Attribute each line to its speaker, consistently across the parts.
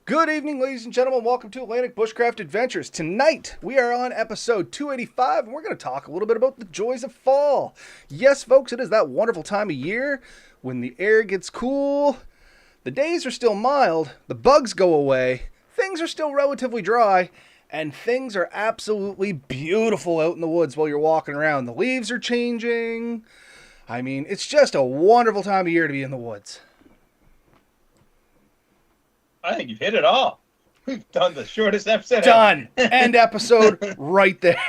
Speaker 1: Good evening, ladies and gentlemen. Welcome to Atlantic Bushcraft Adventures. Tonight, we are on episode 285, and we're going to talk a little bit about the joys of fall. Yes, folks, it is that wonderful time of year when the air gets cool, the days are still mild, the bugs go away, things are still relatively dry, and things are absolutely beautiful out in the woods while you're walking around. The leaves are changing. I mean, it's just a wonderful time of year to be in the woods.
Speaker 2: I think you've hit it all. We've done the shortest episode
Speaker 1: Done.
Speaker 2: ever.
Speaker 1: End episode right there.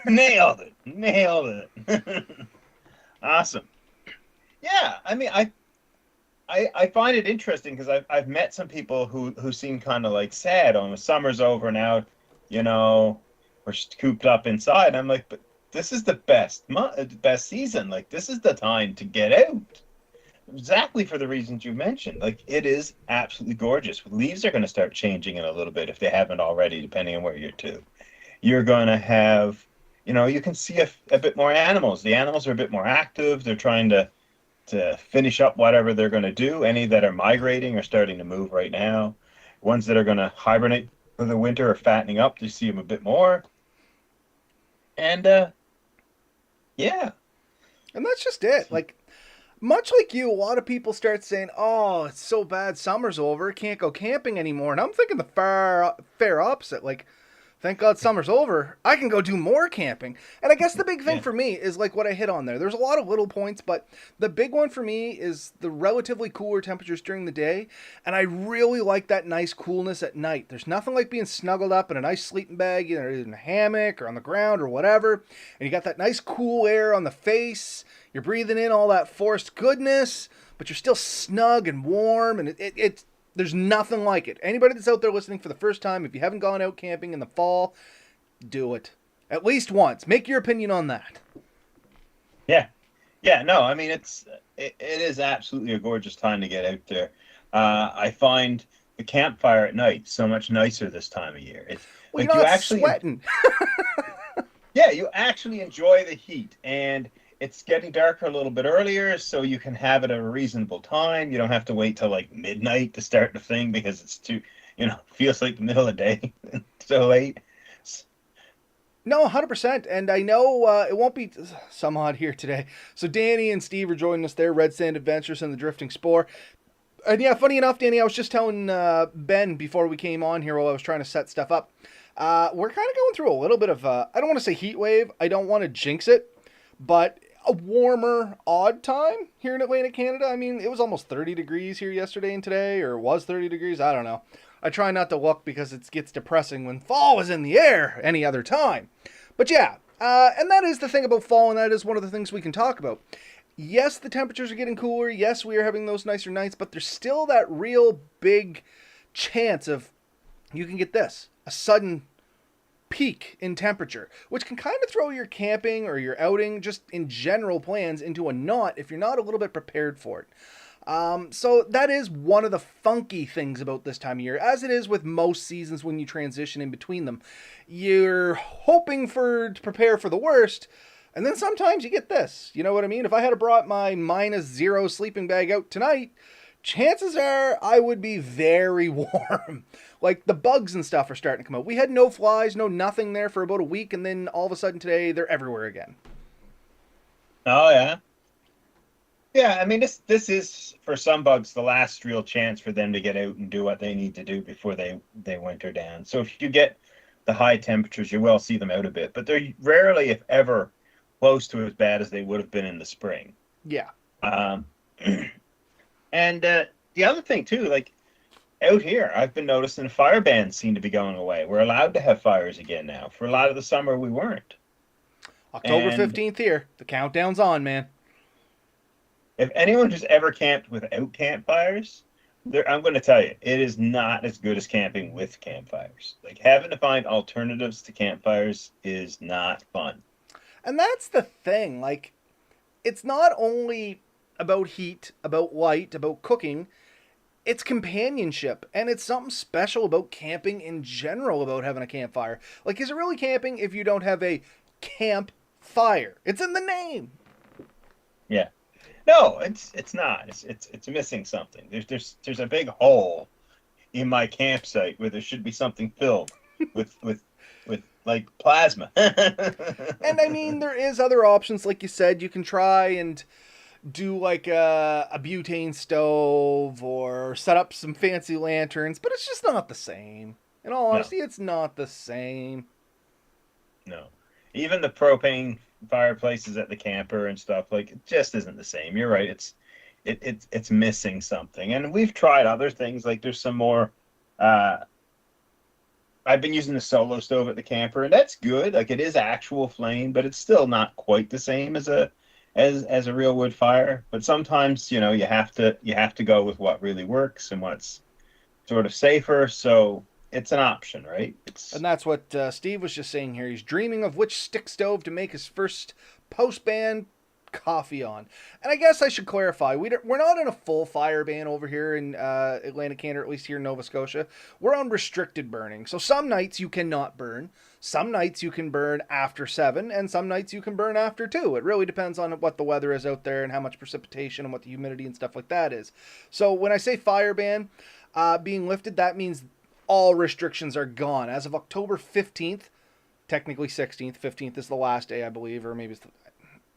Speaker 2: Nailed it. Nailed it. Awesome. Yeah, I mean, I find it interesting because I've met some people who seem kind of like sad. On the summer's over now, we're cooped up inside. I'm like, but this is the best season. Like, this is the time to get out. Exactly for the reasons you mentioned. Like, it is absolutely gorgeous. Leaves are going to start changing in a little bit if they haven't already, depending on where you're to. You're going to have, you can see a bit more animals. The animals are a bit more active. They're trying to finish up whatever they're going to do. Any that are migrating are starting to move right now. Ones that are going to hibernate for the winter are fattening up. You see them a bit more. And, yeah.
Speaker 1: And that's just it. Like, much like you, a lot of people start saying, oh, it's so bad, summer's over, can't go camping anymore. And I'm thinking the fair opposite. Like, thank God summer's over, I can go do more camping. And I guess the big thing for me is like what I hit on there. There's a lot of little points, but the big one for me is the relatively cooler temperatures during the day. And I really like that nice coolness at night. There's nothing like being snuggled up in a nice sleeping bag, either in a hammock or on the ground or whatever. And you got that nice cool air on the face. You're breathing in all that forest goodness, but you're still snug and warm, and there's nothing like it. Anybody that's out there listening for the first time, if you haven't gone out camping in the fall, do it. At least once. Make your opinion on that.
Speaker 2: Yeah. Yeah, no, I mean, it is absolutely a gorgeous time to get out there. I find the campfire at night so much nicer this time of year. It's
Speaker 1: well,
Speaker 2: like
Speaker 1: you're not sweating.
Speaker 2: Yeah, you actually enjoy the heat, and it's getting darker a little bit earlier, so you can have it at a reasonable time. You don't have to wait till like midnight to start the thing because it's too, feels like the middle of the day. So late.
Speaker 1: No, 100%. And I know it won't be some odd here today. So Danny and Steve are joining us there, Red Sand Adventures and the Drifting Spore. And yeah, funny enough, Danny, I was just telling Ben before we came on here while I was trying to set stuff up. We're kind of going through a little bit of, I don't want to say heat wave. I don't want to jinx it. But a warmer, odd time here in Atlantic Canada. I mean, it was almost 30 degrees here yesterday and today, or it was 30 degrees. I don't know. I try not to look because it gets depressing when fall is in the air any other time. But yeah, and that is the thing about fall, and that is one of the things we can talk about. Yes, the temperatures are getting cooler. Yes, we are having those nicer nights, but there's still that real big chance of you can get this, a sudden peak in temperature, which can kind of throw your camping or your outing, just in general plans, into a knot if you're not a little bit prepared for it. So that is one of the funky things about this time of year, as it is with most seasons when you transition in between them. You're hoping to prepare for the worst, and then sometimes you get this. You know what I mean? If I had brought my -0 sleeping bag out tonight, chances are I would be very warm. Like, the bugs and stuff are starting to come out. We had no flies, no nothing there for about a week, and then all of a sudden today, they're everywhere again.
Speaker 2: Oh, yeah. Yeah, I mean, this is, for some bugs, the last real chance for them to get out and do what they need to do before they winter down. So if you get the high temperatures, you will see them out a bit, but they're rarely, if ever, close to as bad as they would have been in the spring.
Speaker 1: Yeah.
Speaker 2: And the other thing, too, like, out here, I've been noticing fire bans seem to be going away. We're allowed to have fires again now. For a lot of the summer, we weren't.
Speaker 1: October 15th here. The countdown's on, man.
Speaker 2: If anyone who's ever camped without campfires, I'm going to tell you, it is not as good as camping with campfires. Like, having to find alternatives to campfires is not fun.
Speaker 1: And that's the thing. Like, it's not only about heat, about light, about cooking. It's companionship, and it's something special about camping in general, about having a campfire. Like, is it really camping if you don't have a campfire? It's in the name.
Speaker 2: Yeah. No, it's not. It's missing something. There's a big hole in my campsite where there should be something filled with like plasma.
Speaker 1: And I mean, there is other options, like you said. You can try and do like a butane stove or set up some fancy lanterns, but it's just not the same. In all
Speaker 2: No,
Speaker 1: honesty, it's not the same.
Speaker 2: no. Even the propane fireplaces at the camper and stuff, like it just isn't the same. You're right. It's missing something. And we've tried other things. Like there's some more uh I've been using the solo stove at the camper, and that's good. Like it is actual flame, but it's still not quite the same as a real wood fire. But sometimes, you have to go with what really works and what's sort of safer. So it's an option, right?
Speaker 1: And
Speaker 2: It's
Speaker 1: that's what Steve was just saying here. He's dreaming of which stick stove to make his first post ban coffee on. And I guess I should clarify, we're not in a full fire ban over here in Atlantic Canada, or at least here in Nova Scotia. We're on restricted burning. So some nights you cannot burn. Some nights you can burn after 7, and some nights you can burn after 2. It really depends on what the weather is out there and how much precipitation and what the humidity and stuff like that is. So when I say fire ban being lifted, that means all restrictions are gone. As of October 15th, technically 16th, 15th is the last day, I believe, or maybe it's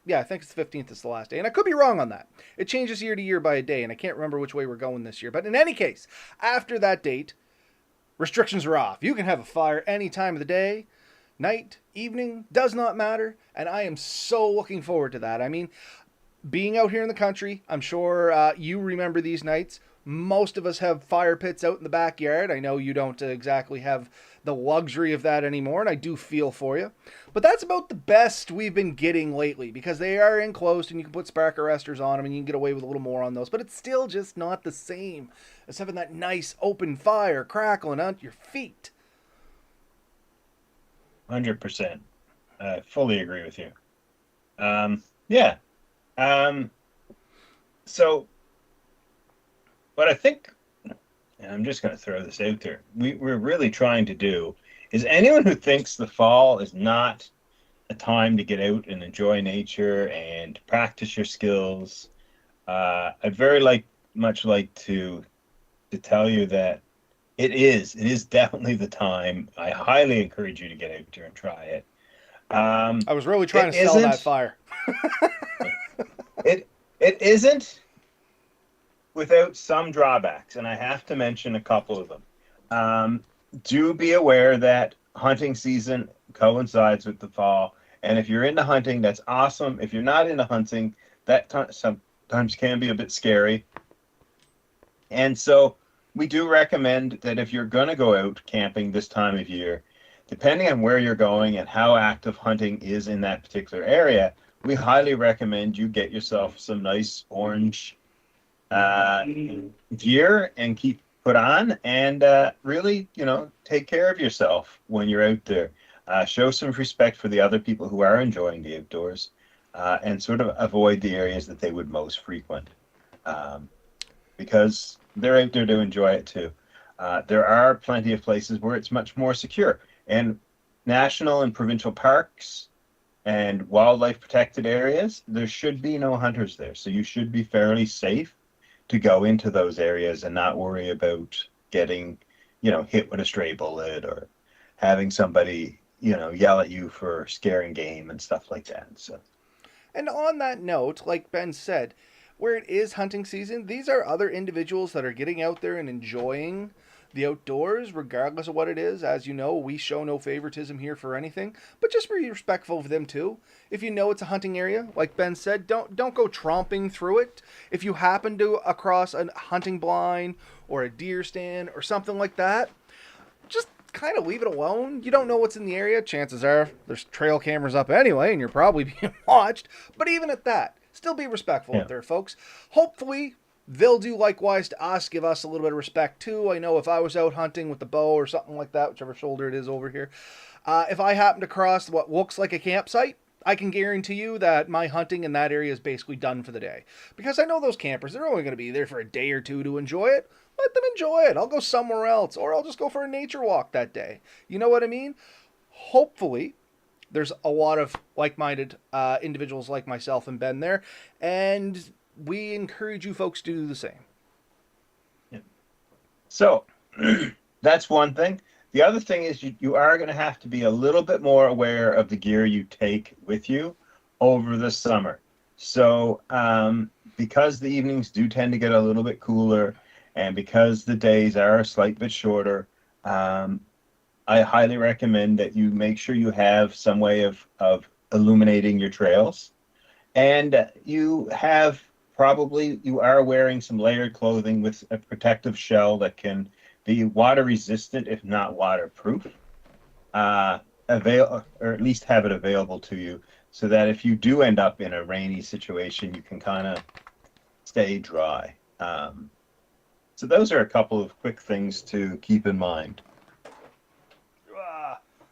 Speaker 1: yeah, I think it's the 15th is the last day. And I could be wrong on that. It changes year to year by a day, and I can't remember which way we're going this year. But in any case, after that date, restrictions are off. You can have a fire any time of the day, night, evening, does not matter. And I am so looking forward to that. I mean, being out here in the country, I'm sure you remember these nights. Most of us have fire pits out in the backyard. I know you don't exactly have the luxury of that anymore, and I do feel for you. But that's about the best we've been getting lately because they are enclosed and you can put spark arresters on them and you can get away with a little more on those. But it's still just not the same as having that nice open fire crackling on your feet.
Speaker 2: 100%. I fully agree with you. Yeah. Um, so what I think, and I'm just going to throw this out there, we're really trying to do is anyone who thinks the fall is not a time to get out and enjoy nature and practice your skills, I'd very much like to tell you that it is definitely the time. I highly encourage you to get out there and try it.
Speaker 1: I was really trying
Speaker 2: It
Speaker 1: to sell that
Speaker 2: isn't
Speaker 1: fire.
Speaker 2: it it isn't without some drawbacks, and I have to mention a couple of them. Do be aware that hunting season coincides with the fall, and if you're into hunting, that's awesome. If you're not into hunting, that sometimes can be a bit scary. And so we do recommend that if you're going to go out camping this time of year, depending on where you're going and how active hunting is in that particular area, we highly recommend you get yourself some nice orange uh, gear and keep put on and really, take care of yourself when you're out there. Show some respect for the other people who are enjoying the outdoors and sort of avoid the areas that they would most frequent. Um, because they're out there to enjoy it too. There are plenty of places where it's much more secure, and national and provincial parks and wildlife protected areas, there should be no hunters there. So you should be fairly safe to go into those areas and not worry about getting, hit with a stray bullet or having somebody, yell at you for scaring game and stuff like that. So
Speaker 1: And on that note, like Ben said, where it is hunting season, these are other individuals that are getting out there and enjoying the outdoors, regardless of what it is. As you know, we show no favoritism here for anything, but just be respectful of them too. If you know it's a hunting area, like Ben said, don't go tromping through it. If you happen to across a hunting blind or a deer stand or something like that, just kind of leave it alone. You don't know what's in the area. Chances are there's trail cameras up anyway, and you're probably being watched. But even at that, still be respectful
Speaker 2: yeah,
Speaker 1: out there, folks. Hopefully, they'll do likewise to us, give us a little bit of respect too. I know if I was out hunting with the bow or something like that, whichever shoulder it is over here, if I happen to cross what looks like a campsite, I can guarantee you that my hunting in that area is basically done for the day. Because I know those campers, they're only going to be there for a day or two to enjoy it. Let them enjoy it. I'll go somewhere else, or I'll just go for a nature walk that day. You know what I mean? Hopefully, there's a lot of like-minded individuals like myself and Ben there, and we encourage you folks to do the same.
Speaker 2: yeah. So That's one thing. The other thing is you are going to have to be a little bit more aware of the gear you take with you over the summer. So, because the evenings do tend to get a little bit cooler, and because the days are a slight bit shorter, um, I highly recommend that you make sure you have some way of illuminating your trails. And you have probably you are wearing some layered clothing with a protective shell that can be water resistant, if not waterproof. Uh, or at least have it available to you so that if you do end up in a rainy situation, you can kind of stay dry. So those are a couple of quick things to keep in mind.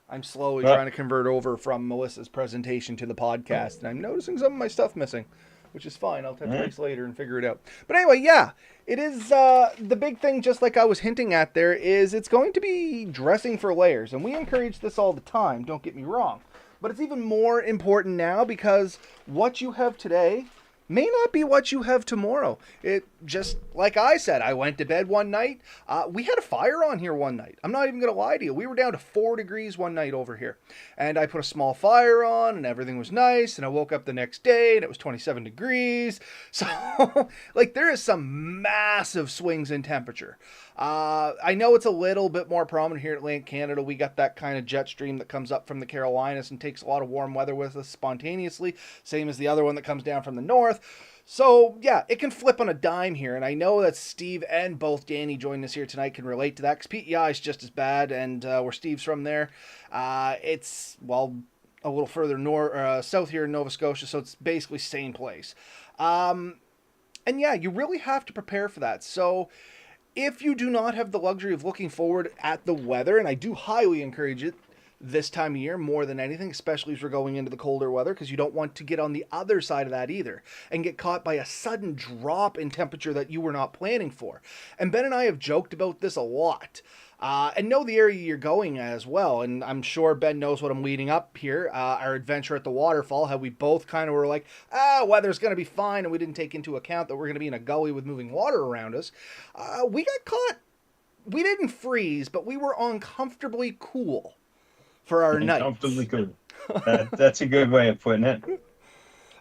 Speaker 1: I'm slowly
Speaker 2: Well,
Speaker 1: trying to convert over from Melissa's presentation to the podcast, and I'm noticing some of my stuff missing, which is fine. I'll touch
Speaker 2: eh,
Speaker 1: base later and figure it out. But anyway, yeah, it is the big thing, just like I was hinting at there, is it's going to be dressing for layers, and we encourage this all the time, don't get me wrong. But it's even more important now because what you have today may not be what you have tomorrow. It just like I said, I went to bed one night. We had a fire on here one night. I'm not even gonna lie to you. We were down to 4 degrees one night over here, and I put a small fire on, and everything was nice. And I woke up the next day, and it was 27 degrees. So, like, there is some massive swings in temperature. I know it's a little bit more prominent here in Atlantic Canada. We got that kind of jet stream that comes up from the Carolinas and takes a lot of warm weather with us spontaneously, same as the other one that comes down from the north. So, yeah, it can flip on a dime here, and I know that Steve and both Danny joining us here tonight can relate to that, because PEI is just as bad, and where Steve's from there, it's, well, a little further south here in Nova Scotia, so it's basically same place. And yeah, you really have to prepare for that. So, if you do not have the luxury of looking forward at the weather, and I do highly encourage it this time of year more than anything, especially as we're going into the colder weather, because you don't want to get on the other side of that either and get caught by a sudden drop in temperature that you were not planning for. And Ben and I have joked about this a lot. And know the area you're going as well. And I'm sure Ben knows what I'm leading up here. Our adventure at the waterfall, how we both kind of were like, weather's going to be fine. And we didn't take into account that we're going to be in a gully with moving water around us. We got caught. We didn't freeze, but we were uncomfortably cool for our
Speaker 2: and
Speaker 1: nights.
Speaker 2: comfortably cool. That's a good way of putting it.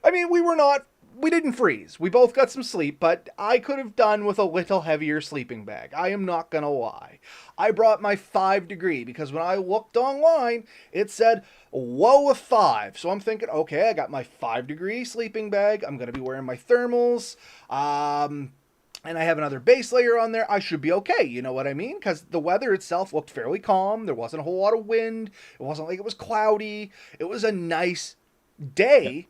Speaker 1: I mean, we didn't freeze. We both got some sleep, but I could have done with a little heavier sleeping bag. I am not gonna lie. I brought my 5 degree because when I looked online, it said low of 5. So I'm thinking, okay, I got my 5 degree sleeping bag. I'm gonna be wearing my thermals. And I have another base layer on there. I should be okay. You know what I mean? Because the weather itself looked fairly calm. There wasn't a whole lot of wind. It wasn't like it was cloudy. It was a nice
Speaker 2: Yeah.
Speaker 1: day.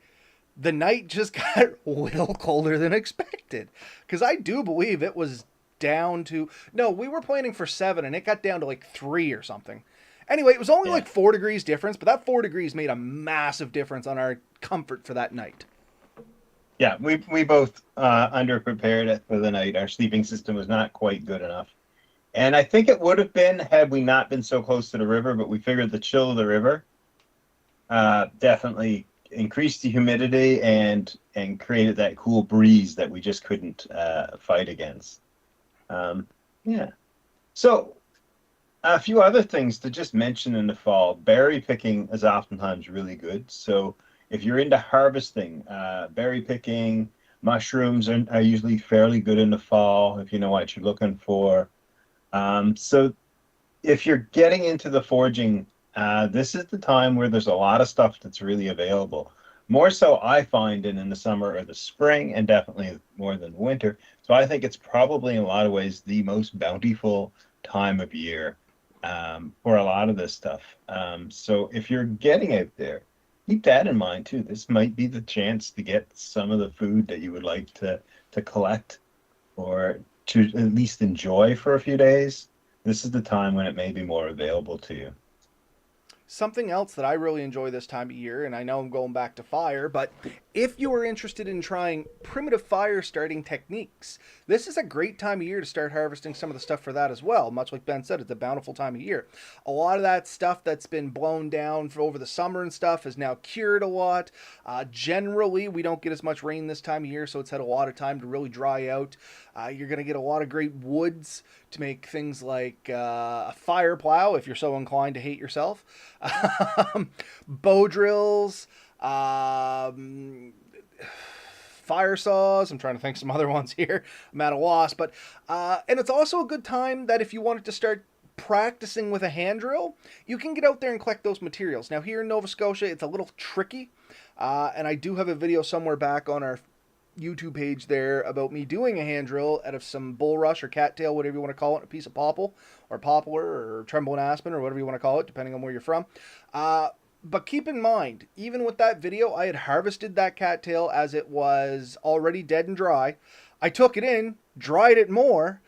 Speaker 1: The night just got a little colder than expected. Because I do believe it was down to. No, we were planning for 7 and it got down to like 3 or something. Anyway, it was only
Speaker 2: Yeah.
Speaker 1: like 4 degrees difference, but that 4 degrees made a massive difference on our comfort for that night.
Speaker 2: Yeah, we both underprepared for the night. Our sleeping system was not quite good enough. And I think it would have been had we not been so close to the river, but we figured the chill of the river definitely increased the humidity and created that cool breeze that we just couldn't fight against. Um, yeah. So a few other things to just mention in the fall. Berry picking is oftentimes really good. So if you're into harvesting, berry picking, mushrooms are usually fairly good in the fall if you know what you're looking for. So if you're getting into the foraging, this is the time where there's a lot of stuff that's really available. More so, I find in the summer or the spring, and definitely more than winter. So I think it's probably in a lot of ways the most bountiful time of year for a lot of this stuff. So if you're getting out there, keep that in mind too. This might be the chance to get some of the food that you would like to collect or to at least enjoy for a few days. This is the time when it may be more available to you.
Speaker 1: Something else that I really enjoy this time of year, and I know I'm going back to fire, but If you are interested in trying primitive fire starting techniques, this is a great time of year to start harvesting some of the stuff for that as well. Much like Ben said, it's a bountiful time of year. A lot of that stuff that's been blown down for over the summer and stuff is now cured a lot. Generally, we don't get as much rain this time of year, so it's had a lot of time to really dry out. You're going to get a lot of great woods to make things like a fire plow if you're so inclined to hate yourself, bow drills, fire saws. I'm trying to think some other ones here. I'm at a loss, but and it's also a good time that if you wanted to start practicing with a hand drill, you can get out there and collect those materials. Now here in Nova Scotia, it's a little tricky, and I do have a video somewhere back on our YouTube page there about me doing a hand drill out of some bulrush or cattail, whatever you want to call it, a piece of popple or poplar or trembling aspen or whatever you want to call it, depending on where you're from. But keep in mind, even with that video, I had harvested that cattail as it was already dead and dry. I took it in, dried it more,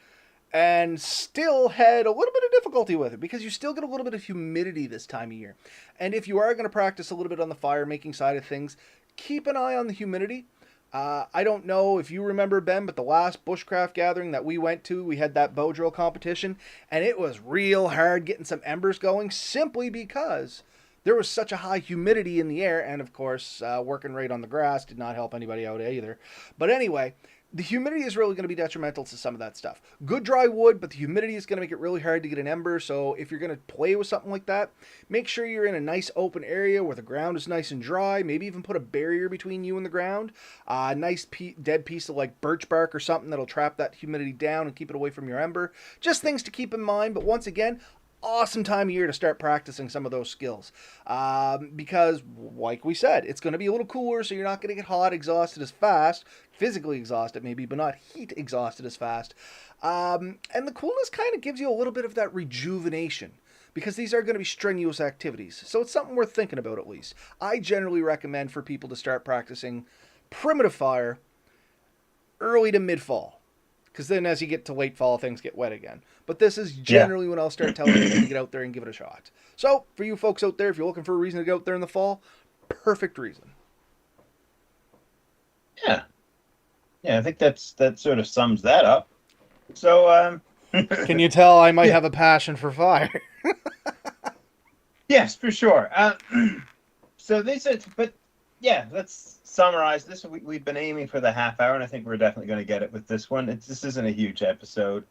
Speaker 1: and still had a little bit of difficulty with it because you still get a little bit of humidity this time of year. And if you are going to practice a little bit on the fire making side of things, keep an eye on the humidity. I don't know if you remember, Ben, but the last Bushcraft gathering that we went to, we had that bow drill competition, and it was real hard getting some embers going simply because there was such a high humidity in the air, and of course, working right on the grass did not help anybody out either. But anyway, the humidity is really going to be detrimental to some of that stuff. Good dry wood, but the humidity is going to make it really hard to get an ember. So if you're going to play with something like that, make sure you're in a nice open area where the ground is nice and dry. Maybe even put a barrier between you and the ground. A nice dead piece of like birch bark or something that'll trap that humidity down and keep it away from your ember. Just things to keep in mind. But once again, awesome time of year to start practicing some of those skills, because like we said, it's going to be a little cooler, so you're not going to get hot, exhausted as fast, physically exhausted maybe, but not heat exhausted as fast. And the coolness kind of gives you a little bit of that rejuvenation because these are going to be strenuous activities, so it's something worth thinking about. At least I generally recommend for people to start practicing primitive fire early to mid-fall, because then as you get to late fall, things get wet again. But this is generally when I'll start telling you to get out there and give it a shot. So for you folks out there, if you're looking for a reason to go out there in the fall, perfect reason.
Speaker 2: Yeah. Yeah, I think that sort of sums that up. So,
Speaker 1: Can you tell I might have a passion for fire?
Speaker 2: yes, for sure. So they said, but yeah, let's summarize this. We've been aiming for the half hour, and I think we're definitely going to get it with this one. This isn't a huge episode.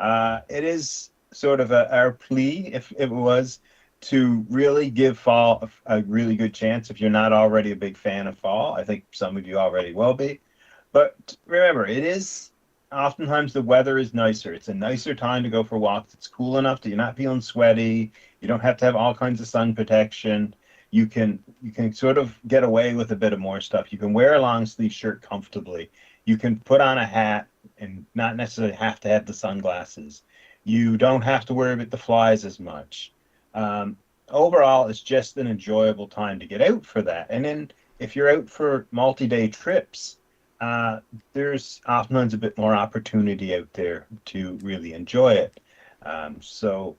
Speaker 2: It is sort of our plea, if it was, to really give fall a really good chance if you're not already a big fan of fall. I think some of you already will be. But remember, it is oftentimes the weather is nicer. It's a nicer time to go for walks. It's cool enough that you're not feeling sweaty. You don't have to have all kinds of sun protection. You can sort of get away with a bit of more stuff. You can wear a long sleeve shirt comfortably. You can put on a hat and not necessarily have to have the sunglasses. You don't have to worry about the flies as much. Overall, it's just an enjoyable time to get out for that. And then if you're out for multi-day trips, there's oftentimes a bit more opportunity out there to really enjoy it. So,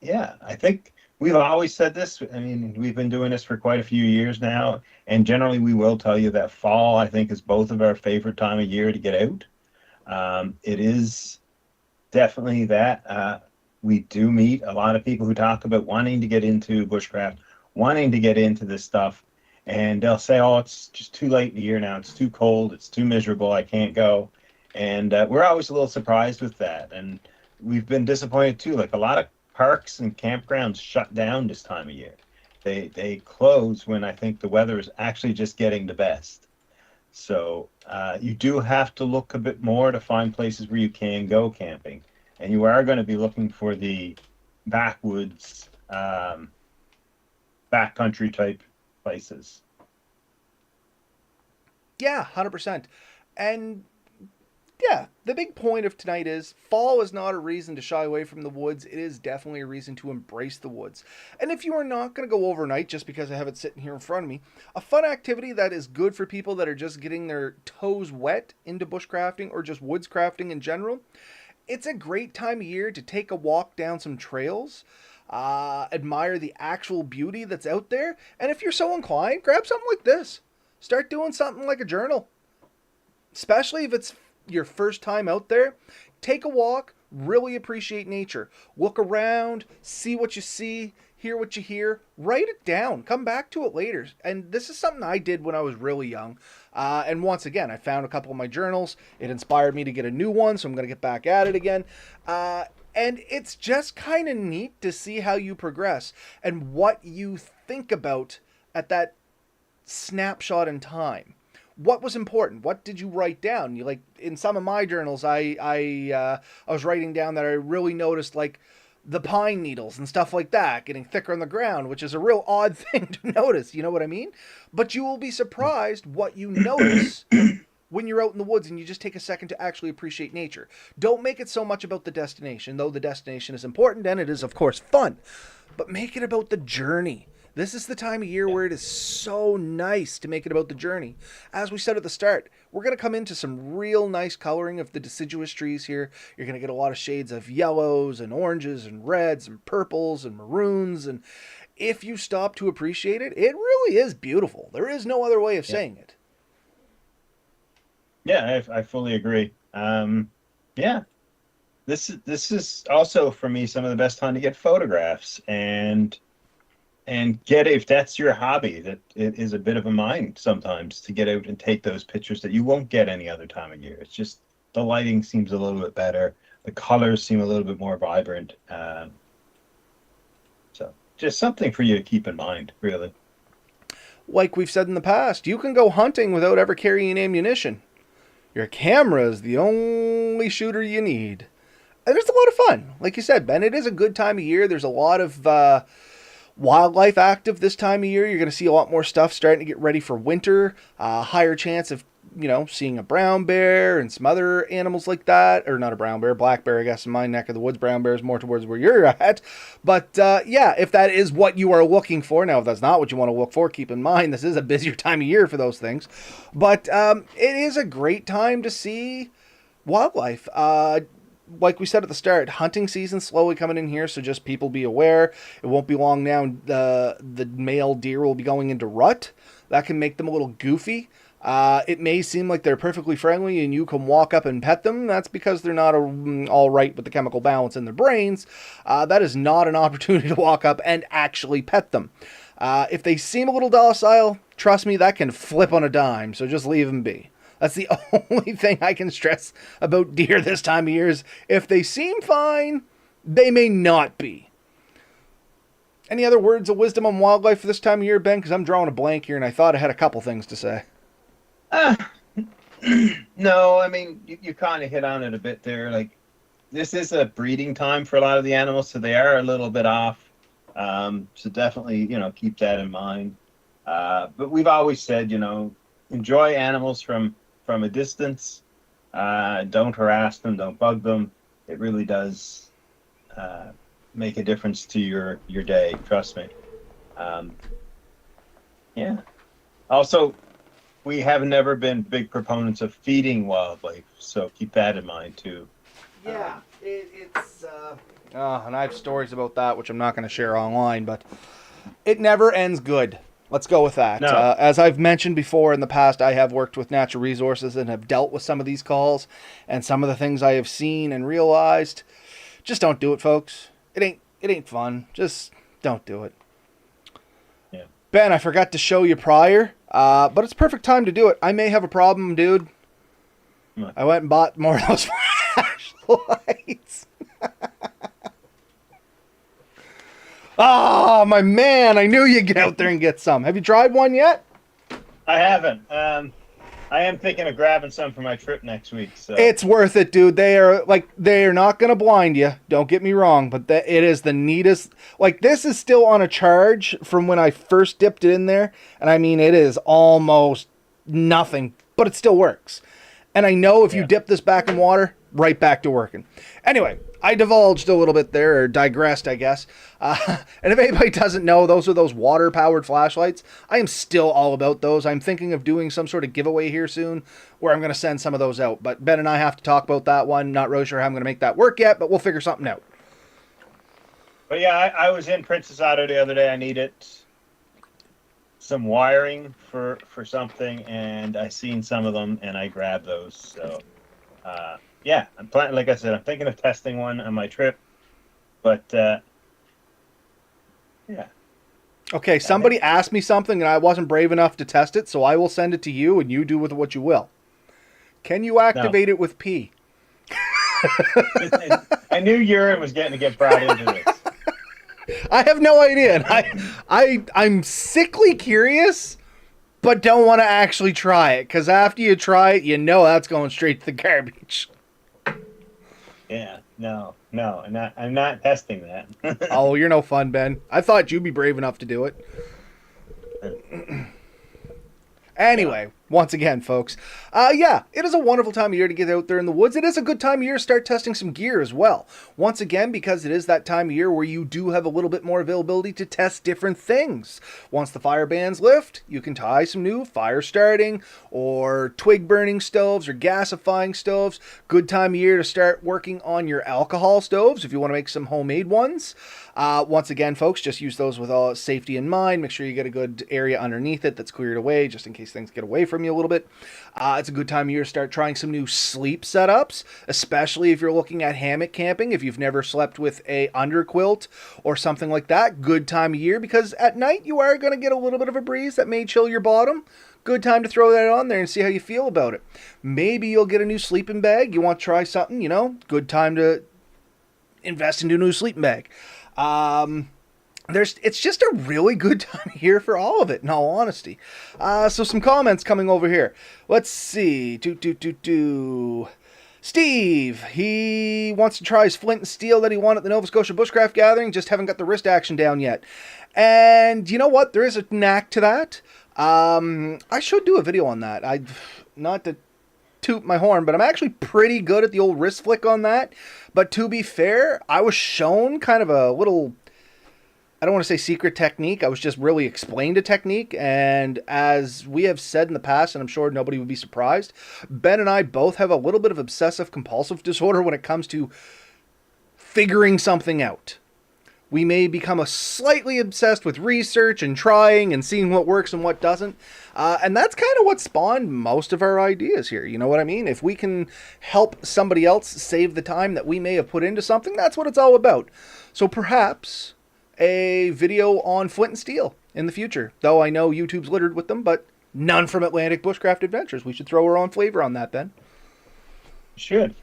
Speaker 2: yeah, I think we've always said this. I mean, we've been doing this for quite a few years now, and generally we will tell you that fall, I think, is both of our favorite time of year to get out. It is definitely that. We do meet a lot of people who talk about wanting to get into bushcraft, wanting to get into this stuff, and they'll say, oh, it's just too late in the year now. It's too cold. It's too miserable. I can't go. And we're always a little surprised with that. And we've been disappointed too. Like a lot of parks and campgrounds shut down this time of year. They close when I think the weather is actually just getting the best. So you do have to look a bit more to find places where you can go camping. And you are going to be looking for the backwoods, backcountry type places.
Speaker 1: Yeah, 100%. And yeah, the big point of tonight is fall is not a reason to shy away from the woods. It is definitely a reason to embrace the woods. And if you are not going to go overnight, just because I have it sitting here in front of me, a fun activity that is good for people that are just getting their toes wet into bushcrafting or just woods crafting in general, it's a great time of year to take a walk down some trails, admire the actual beauty that's out there, and if you're so inclined, grab something like this. Start doing something like a journal, especially if it's your first time out there. Take a walk, really appreciate nature. Look around, see what you see, hear what you hear, write it down, come back to it later. And this is something I did when I was really young. And once again, I found a couple of my journals. It inspired me to get a new one, so I'm going to get back at it again. And it's just kind of neat to see how you progress and what you think about at that snapshot in time. What was important? What did you write down? You like in some of my journals, I was writing down that I really noticed like the pine needles and stuff like that getting thicker on the ground, which is a real odd thing to notice. You know what I mean? But you will be surprised what you notice when you're out in the woods and you just take a second to actually appreciate nature. Don't make it so much about the destination, though the destination is important and it is of course fun, but make it about the journey. This is the time of year where it is so nice to make it about the journey. As we said at the start, we're going to come into some real nice coloring of the deciduous trees here. You're going to get a lot of shades of yellows and oranges and reds and purples and maroons. And if you stop to appreciate it, it really is beautiful. There is no other way of saying it.
Speaker 2: Yeah, I fully agree. Yeah, this is also for me some of the best time to get photographs and get, if that's your hobby, that it is a bit of a mind sometimes to get out and take those pictures that you won't get any other time of year. It's just the lighting seems a little bit better, the colors seem a little bit more vibrant. So just something for you to keep in mind, really.
Speaker 1: Like we've said in the past, you can go hunting without ever carrying ammunition. Your camera is the only shooter you need. And it's a lot of fun. Like you said, Ben, it is a good time of year. There's a lot of wildlife active this time of year. You're going to see a lot more stuff starting to get ready for winter. Higher chance of, seeing a brown bear and some other animals like that. Or not a brown bear, black bear, I guess, in my neck of the woods. Brown bear is more towards where you're at. But yeah, if that is what you are looking for. Now, if that's not what you want to look for, keep in mind this is a busier time of year for those things. But it is a great time to see wildlife. Like we said at the start, hunting season slowly coming in here, so just people be aware. It won't be long now. The male deer will be going into rut. That can make them a little goofy. It may seem like they're perfectly friendly and you can walk up and pet them. That's because they're not all right with the chemical balance in their brains. That is not an opportunity to walk up and actually pet them. If they seem a little docile, trust me, that can flip on a dime, so just leave them be. That's the only thing I can stress about deer this time of year is if they seem fine, they may not be. Any other words of wisdom on wildlife for this time of year, Ben? Because I'm drawing a blank here and I thought I had a couple things to say.
Speaker 2: No, I mean, you kind of hit on it a bit there. Like, this is a breeding time for a lot of the animals, so they are a little bit off. So definitely, keep that in mind. But we've always said, enjoy animals from a distance. Don't harass them, don't bug them. It really does make a difference to your day, trust me. Yeah. Also, we have never been big proponents of feeding wildlife, so keep that in mind too.
Speaker 1: Yeah, it's and I have stories about that which I'm not going to share online, but it never ends good. Let's go with that.
Speaker 2: No.
Speaker 1: As I've mentioned before in the past, I have worked with natural resources and have dealt with some of these calls, and some of the things I have seen and realized. Just don't do it, folks. It ain't fun. Just don't do it.
Speaker 2: Yeah.
Speaker 1: Ben, I forgot to show you prior, but it's perfect time to do it. I may have a problem, dude.
Speaker 2: What?
Speaker 1: I went and bought more of those flashlights. Ah, my man, I knew you'd get out there and get some. Have you tried one yet?
Speaker 2: I haven't. I am thinking of grabbing some for my trip next week. So
Speaker 1: It's worth it, dude. They are not going to blind you. Don't get me wrong, but it is the neatest. Like, this is still on a charge from when I first dipped it in there. And I mean, it is almost nothing, but it still works. And I know if you dip this back in water, right back to working. Anyway, I divulged a little bit there, or digressed, I guess. And if anybody doesn't know, those are those water-powered flashlights. I am still all about those. I'm thinking of doing some sort of giveaway here soon where I'm going to send some of those out. But Ben and I have to talk about that one. Not really sure how I'm going to make that work yet, but we'll figure something out.
Speaker 2: But yeah, I was in Princess Auto the other day. I need it. some wiring for something, and I seen some of them, and I grabbed those. So yeah, I'm planning. Like I said, I'm thinking of testing one on my trip, but yeah,
Speaker 1: Okay,
Speaker 2: I think
Speaker 1: somebody asked me something and I wasn't brave enough to test it, so I will send it to you and you do with it what you will. Can you
Speaker 2: no.
Speaker 1: activate it with pee?
Speaker 2: I knew urine was getting to get brought into this.
Speaker 1: I have no idea. And I'm sickly curious, but don't want to actually try it because after you try it, you know that's going straight to the garbage.
Speaker 2: Yeah, no, I'm not testing that.
Speaker 1: Oh, you're no fun, Ben. I thought you'd be brave enough to do it.
Speaker 2: Yeah.
Speaker 1: Anyway, once again, folks, yeah, it is a wonderful time of year to get out there in the woods. It is a good time of year to start testing some gear as well. Once again, because it is that time of year where you do have a little bit more availability to test different things. Once the fire bans lift, you can try some new fire starting or twig burning stoves or gasifying stoves. Good time of year to start working on your alcohol stoves if you want to make some homemade ones. Once again, folks, just use those with all safety in mind. Make sure you get a good area underneath it that's cleared away, just in case things get away from you a little bit. It's a good time of year to start trying some new sleep setups, especially if you're looking at hammock camping. If you've never slept with a underquilt or something like that, good time of year because at night you are going to get a little bit of a breeze that may chill your bottom. Good time to throw that on there and see how you feel about it. Maybe you'll get a new sleeping bag. You want to try something, good time to invest into a new sleeping bag. It's just a really good time here for all of it, in all honesty. So some comments coming over here. Let's see. Steve, he wants to try his flint and steel that he won at the Nova Scotia Bushcraft Gathering, just haven't got the wrist action down yet. And you know what? There is a knack to that. I should do a video on that. Not to toot my horn, but I'm actually pretty good at the old wrist flick on that. But to be fair, I was shown kind of a little, I don't want to say secret technique. I was just really explained a technique. And as we have said in the past, and I'm sure nobody would be surprised, Ben and I both have a little bit of obsessive compulsive disorder when it comes to figuring something out. We may become a slightly obsessed with research and trying and seeing what works and what doesn't. And that's kind of what spawned most of our ideas here. You know what I mean? If we can help somebody else save the time that we may have put into something, that's what it's all about. So perhaps a video on flint and steel in the future. Though I know YouTube's littered with them, but none from Atlantic Bushcraft Adventures. We should throw our own flavor on that, Ben.
Speaker 2: Should.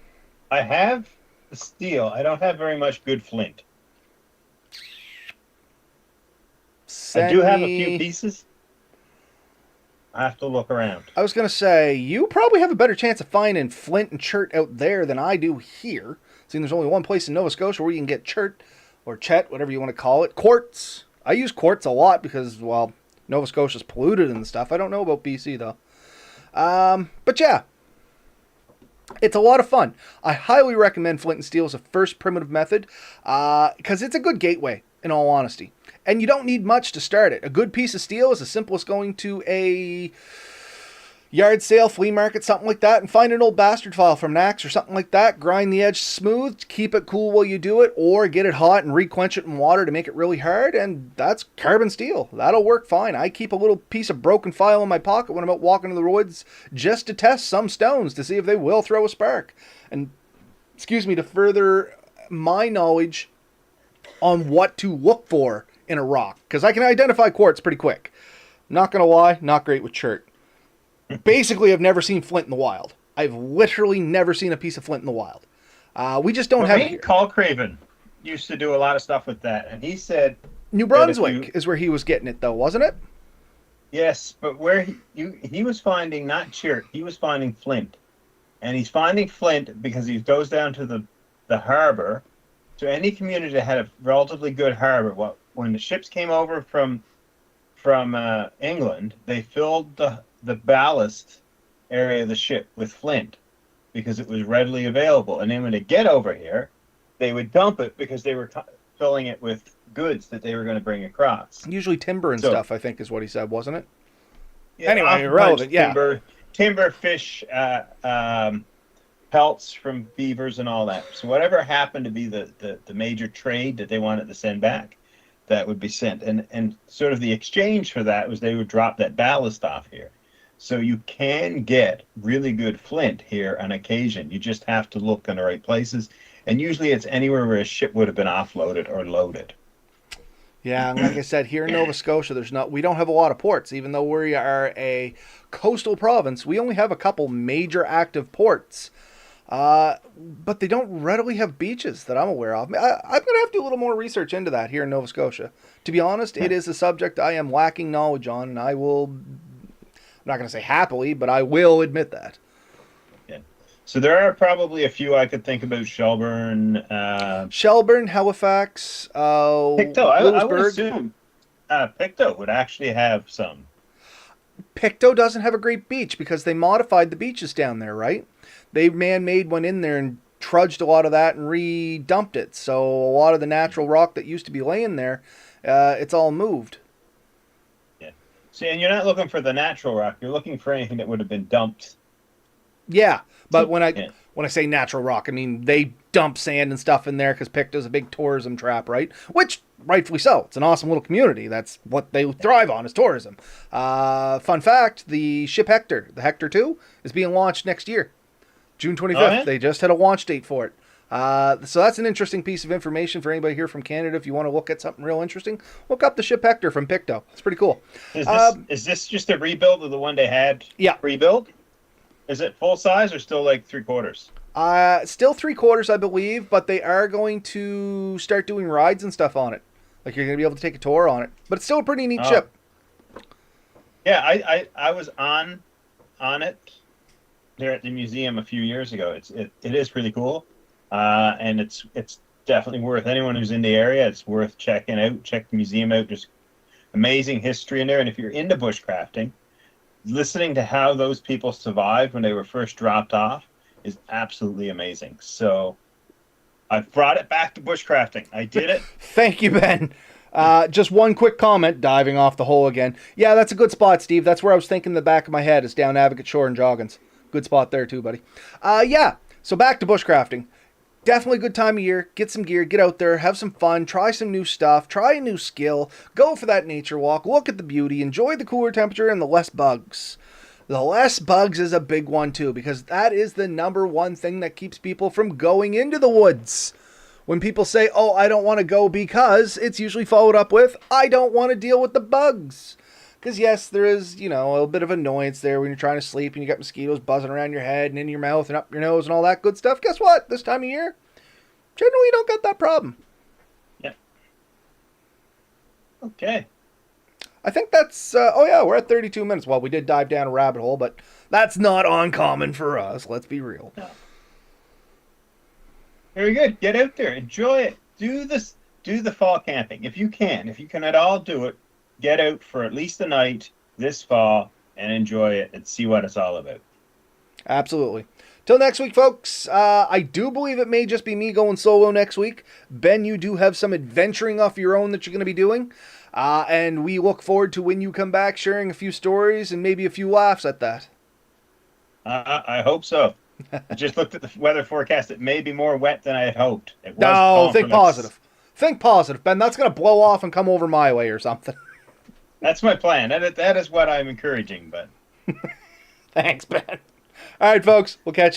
Speaker 2: I have the steel. I don't have very much good flint. I do have a few pieces. I have to look around.
Speaker 1: I was going to say, you probably have a better chance of finding flint and chert out there than I do here. Seeing there's only one place in Nova Scotia where you can get chert or chet, whatever you want to call it. Quartz. I use quartz a lot because, well, Nova Scotia's polluted and stuff. I don't know about BC, though. But yeah, it's a lot of fun. I highly recommend flint and steel as a first primitive method because it's a good gateway, in all honesty. And you don't need much to start it. A good piece of steel is as simple as going to a yard sale, flea market, something like that, and find an old bastard file from an axe or something like that. Grind the edge smooth, keep it cool while you do it, or get it hot and re-quench it in water to make it really hard, and that's carbon steel. That'll work fine. I keep a little piece of broken file in my pocket when I'm out walking in the woods just to test some stones to see if they will throw a spark. And, to further my knowledge on what to look for in a rock, because I can identify quartz pretty quick. Not gonna lie, not great with chert. Basically, I've never seen flint in the wild. I've literally never seen a piece of flint in the wild. We just don't have it here.
Speaker 2: Call Craven used to do a lot of stuff with that, and he said
Speaker 1: New Brunswick is where he was getting it, though, wasn't it?
Speaker 2: Yes, but where he was finding not chert, he was finding flint, and he's finding flint because he goes down to the harbor. So any community that had a relatively good harbor, when the ships came over from England, they filled the ballast area of the ship with flint because it was readily available. And then when they get over here, they would dump it because they were filling it with goods that they were going to bring across.
Speaker 1: Usually timber and stuff, I think is what he said, wasn't it?
Speaker 2: Yeah,
Speaker 1: anyway, irrelevant, yeah.
Speaker 2: Timber, fish, pelts from beavers and all that. So whatever happened to be the major trade that they wanted to send back, that would be sent, and sort of the exchange for that was they would drop that ballast off here. So you can get really good flint here on occasion. You just have to look in the right places, and usually it's anywhere where a ship would have been offloaded or loaded.
Speaker 1: Yeah, and like I said, here in Nova Scotia, we don't have a lot of ports. Even though we are a coastal province, we only have a couple major active ports. But they don't readily have beaches that I'm aware of. I'm going to have to do a little more research into that here in Nova Scotia. To be honest, it is a subject I am lacking knowledge on, and I'm not going to say happily, but I will admit that.
Speaker 2: Yeah. So there are probably a few I could think about. Shelburne,
Speaker 1: Halifax,
Speaker 2: Pictou. I would
Speaker 1: Lewisburg.
Speaker 2: assume Pictou would actually have some.
Speaker 1: Pictou doesn't have a great beach because they modified the beaches down there, right? They man-made one in there and trudged a lot of that and re-dumped it. So a lot of the natural rock that used to be laying there, it's all moved.
Speaker 2: Yeah. See, and you're not looking for the natural rock. You're looking for anything that would have been dumped.
Speaker 1: Yeah, but when I say natural rock, I mean they dump sand and stuff in there because Pictou's a big tourism trap, right? Which, rightfully so. It's an awesome little community. That's what they thrive on, is tourism. Fun fact, the ship Hector, the Hector 2, is being launched next year. June 25th.
Speaker 2: Oh, yeah?
Speaker 1: They just had a launch date for it. So that's an interesting piece of information for anybody here from Canada. If you want to look at something real interesting, look up the ship Hector from Pictou. It's pretty cool.
Speaker 2: Is this just a rebuild of the one they had?
Speaker 1: Yeah.
Speaker 2: Rebuild? Is it full size or still like 3/4?
Speaker 1: Still 3/4, I believe, but they are going to start doing rides and stuff on it. Like, you're going to be able to take a tour on it. But it's still a pretty neat ship.
Speaker 2: Yeah, I was on it there at the museum a few years ago. It is pretty cool, and it's definitely worth, anyone who's in the area, it's worth checking out. Check the museum out. There's amazing history in there, and if you're into bushcrafting, listening to how those people survived when they were first dropped off is absolutely amazing. So I've brought it back to bushcrafting. I did it.
Speaker 1: Thank you, Ben. Just one quick comment, diving off the hole again. Yeah, that's a good spot, Steve. That's where I was thinking in the back of my head, is down Advocate Shore and Joggins. Good spot there too, buddy. Yeah, so back to bushcrafting. Definitely a good time of year. Get some gear, get out there, have some fun, try some new stuff, try a new skill, go for that nature walk, look at the beauty, enjoy the cooler temperature and the less bugs. The less bugs is a big one too, because that is the number one thing that keeps people from going into the woods. When people say, oh, I don't want to go because, it's usually followed up with, I don't want to deal with the bugs. Because yes, there is, a little bit of annoyance there when you're trying to sleep and you got mosquitoes buzzing around your head and in your mouth and up your nose and all that good stuff. Guess what? This time of year, generally you don't got that problem.
Speaker 2: Yeah. Okay.
Speaker 1: I think that's, we're at 32 minutes. Well, we did dive down a rabbit hole, but that's not uncommon for us. Let's be real.
Speaker 2: No. Very good. Get out there. Enjoy it. Do the fall camping. If you can at all do it, get out for at least a night this fall and enjoy it and see what it's all about.
Speaker 1: Absolutely. Till next week, folks. I do believe it may just be me going solo next week. Ben, you do have some adventuring off your own that you're going to be doing. And we look forward to when you come back, sharing a few stories and maybe a few laughs at that.
Speaker 2: I hope so. I just looked at the weather forecast. It may be more wet than I had hoped.
Speaker 1: No, think positive. Think positive, Ben. That's going to blow off and come over my way or something.
Speaker 2: That's my plan. That is what I'm encouraging, but
Speaker 1: Thanks, Ben. All right, folks. We'll catch you.